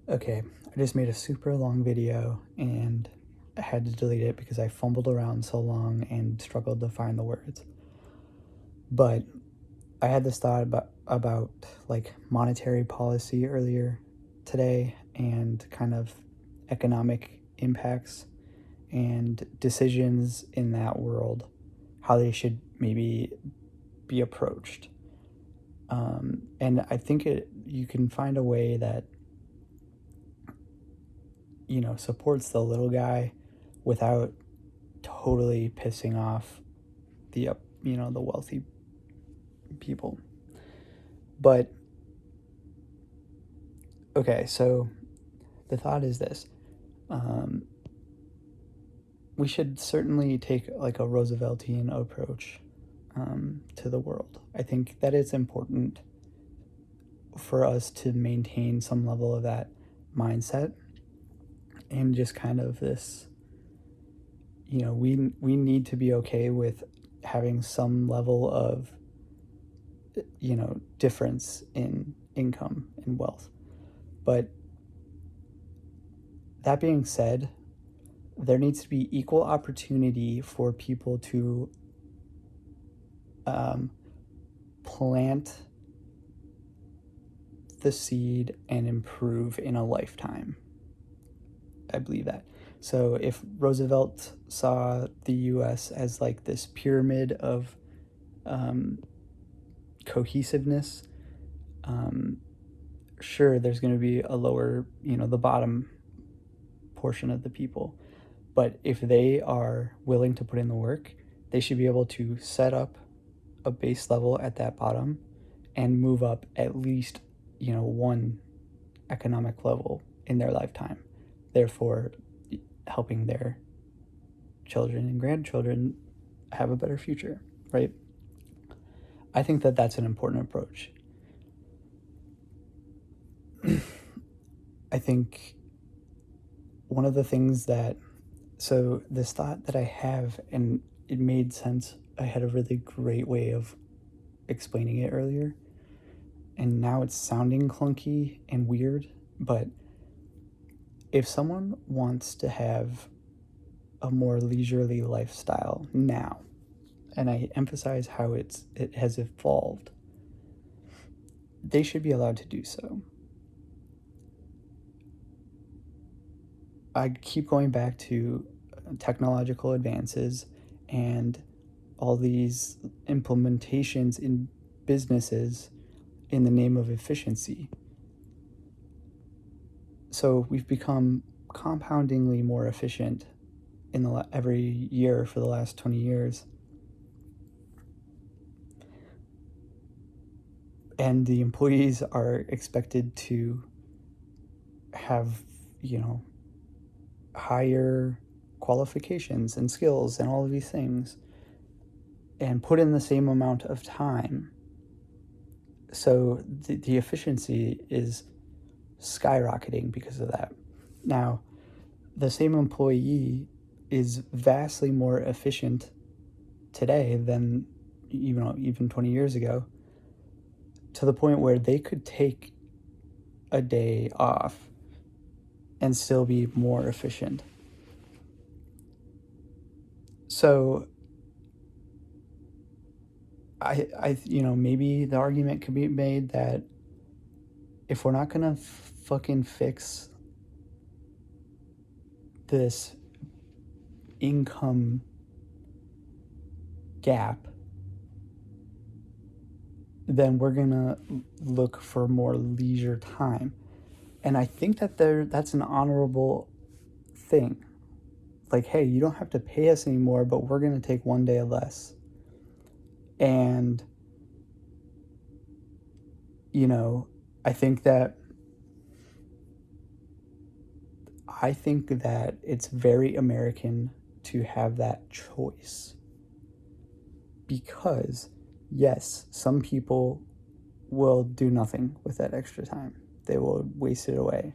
Okay, I just made a super long video and I had to delete it because I fumbled around so long and struggled to find the words. But I had this thought about like monetary policy earlier today and kind of economic impacts and decisions in that world, how they should maybe be approached. And I think you can find a way that supports the little guy without totally pissing off the wealthy people. But okay, so the thought is this. Um, we should certainly take like a Rooseveltian approach to the world. I think that it's important for us to maintain some level of that mindset and just kind of this, we need to be okay with having some level of difference in income and wealth. But that being said, there needs to be equal opportunity for people to plant the seed and improve in a lifetime. I believe that. So if Roosevelt saw the US as like this pyramid of cohesiveness, sure, there's going to be a lower, the bottom portion of the people. But if they are willing to put in the work, they should be able to set up a base level at that bottom and move up at least, one economic level in their lifetime. Therefore, helping their children and grandchildren have a better future, right? I think that that's an important approach. I think one of the things so this thought that I have, and it made sense, I had a really great way of explaining it earlier, and now it's sounding clunky and weird, but if someone wants to have a more leisurely lifestyle now, and I emphasize how it has evolved, they should be allowed to do so. I keep going back to technological advances and all these implementations in businesses in the name of efficiency. So we've become compoundingly more efficient in every year for the last 20 years. And the employees are expected to have, higher qualifications and skills and all of these things and put in the same amount of time. So the efficiency is skyrocketing because of that. Now, the same employee is vastly more efficient today than even 20 years ago, to the point where they could take a day off and still be more efficient. So I maybe the argument could be made that if we're not gonna fucking fix this income gap, then we're gonna look for more leisure time. And I think that that's an honorable thing. Like, hey, you don't have to pay us anymore, but we're gonna take one day less. And I think that it's very American to have that choice. Because, yes, some people will do nothing with that extra time. They will waste it away.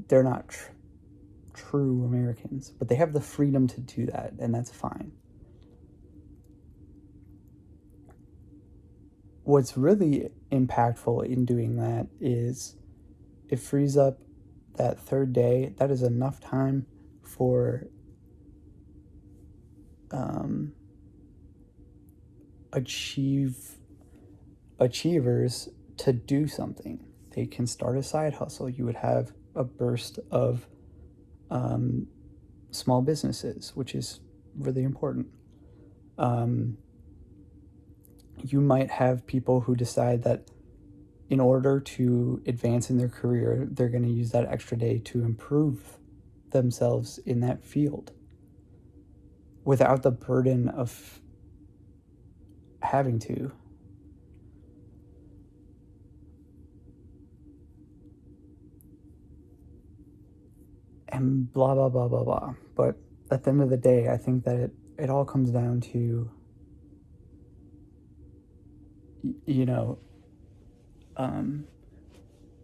They're not true Americans, but they have the freedom to do that, and that's fine. What's really impactful in doing that is it frees up that third day, that is enough time for um, achievers to do something. They can start a side hustle. You would have a burst of um, small businesses, which is really important. Um, you might have people who decide that in order to advance in their career, they're going to use that extra day to improve themselves in that field without the burden of having to. And blah, blah, blah, blah, blah. But at the end of the day, I think that it all comes down to, you know, um,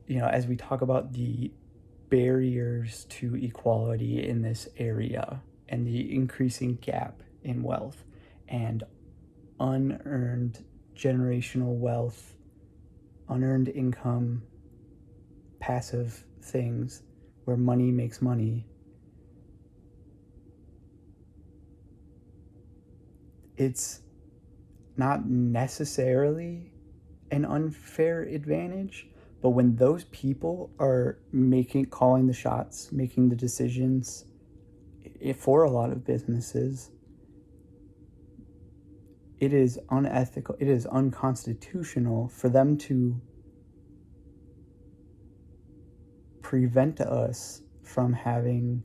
as we talk about the barriers to equality in this area and the increasing gap in wealth and unearned generational wealth, unearned income, passive things where money makes money, it's not necessarily an unfair advantage, but when those people are calling the shots, making the decisions for a lot of businesses, it is unethical, it is unconstitutional for them to prevent us from having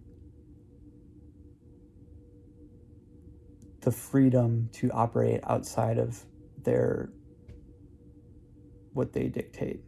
the freedom to operate outside of what they dictate.